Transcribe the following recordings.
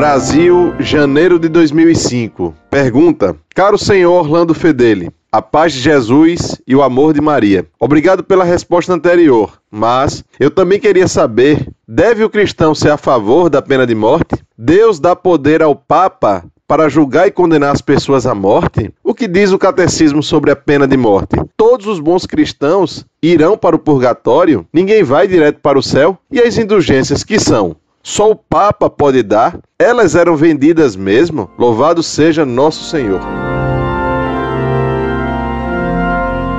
Brasil, janeiro de 2005. Pergunta: caro senhor Orlando Fedeli, a paz de Jesus e o amor de Maria. Obrigado pela resposta anterior, mas eu também queria saber, deve o cristão ser a favor da pena de morte? Deus dá poder ao Papa para julgar e condenar as pessoas à morte? O que diz o catecismo sobre a pena de morte? Todos os bons cristãos irão para o purgatório? Ninguém vai direto para o céu? E as indulgências que são? Só o Papa pode dar? Elas eram vendidas mesmo? Louvado seja nosso Senhor.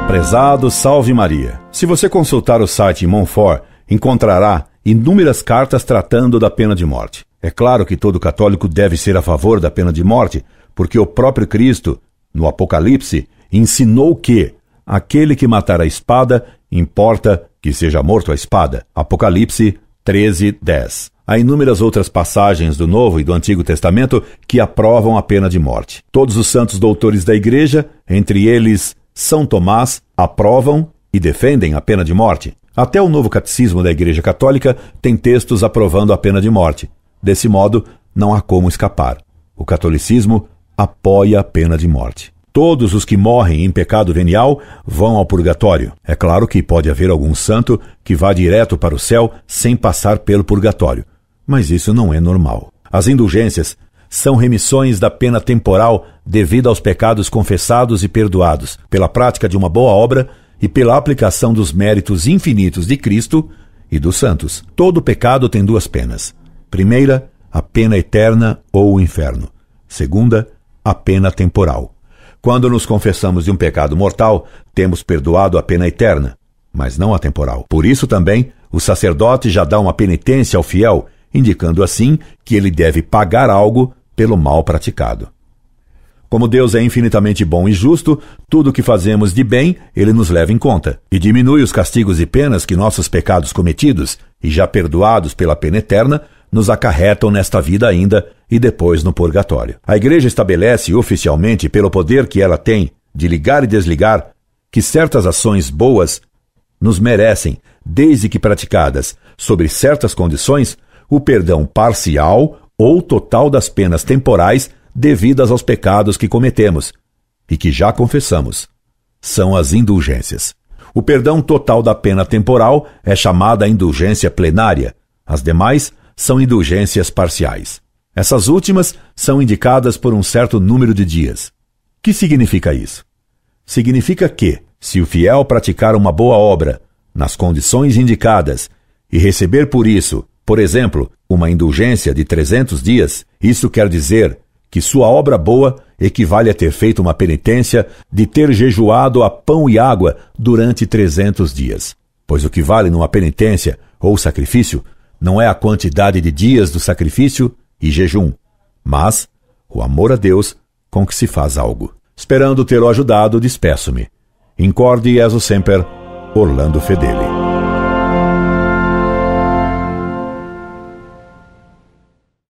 Prezado Salve Maria. Se você consultar o site Monfort, encontrará inúmeras cartas tratando da pena de morte. É claro que todo católico deve ser a favor da pena de morte, porque o próprio Cristo, no Apocalipse, ensinou que aquele que matar a espada, importa que seja morto a espada. Apocalipse 13:10. Há inúmeras outras passagens do Novo e do Antigo Testamento que aprovam a pena de morte. Todos os santos doutores da Igreja, entre eles São Tomás, aprovam e defendem a pena de morte. Até o Novo Catecismo da Igreja Católica tem textos aprovando a pena de morte. Desse modo, não há como escapar. O catolicismo apoia a pena de morte. Todos os que morrem em pecado venial vão ao purgatório. É claro que pode haver algum santo que vá direto para o céu sem passar pelo purgatório. Mas isso não é normal. As indulgências são remissões da pena temporal devido aos pecados confessados e perdoados, pela prática de uma boa obra e pela aplicação dos méritos infinitos de Cristo e dos santos. Todo pecado tem duas penas. Primeira, a pena eterna ou o inferno. Segunda, a pena temporal. Quando nos confessamos de um pecado mortal, temos perdoado a pena eterna, mas não a temporal. Por isso também, o sacerdote já dá uma penitência ao fiel, indicando assim que ele deve pagar algo pelo mal praticado. Como Deus é infinitamente bom e justo, tudo o que fazemos de bem, Ele nos leva em conta, e diminui os castigos e penas que nossos pecados cometidos, e já perdoados pela pena eterna, nos acarretam nesta vida ainda e depois no purgatório. A Igreja estabelece oficialmente, pelo poder que ela tem de ligar e desligar, que certas ações boas nos merecem, desde que praticadas sob certas condições, o perdão parcial ou total das penas temporais devidas aos pecados que cometemos e que já confessamos. São as indulgências. O perdão total da pena temporal é chamada indulgência plenária. As demais são indulgências parciais. Essas últimas são indicadas por um certo número de dias. O que significa isso? Significa que, se o fiel praticar uma boa obra, nas condições indicadas, e receber por isso, por exemplo, uma indulgência de 300 dias, isso quer dizer que sua obra boa equivale a ter feito uma penitência de ter jejuado a pão e água durante 300 dias. Pois o que vale numa penitência ou sacrifício não é a quantidade de dias do sacrifício e jejum, mas o amor a Deus com que se faz algo. Esperando ter o ajudado, despeço-me. Incorde Jesus Semper, Orlando Fedeli.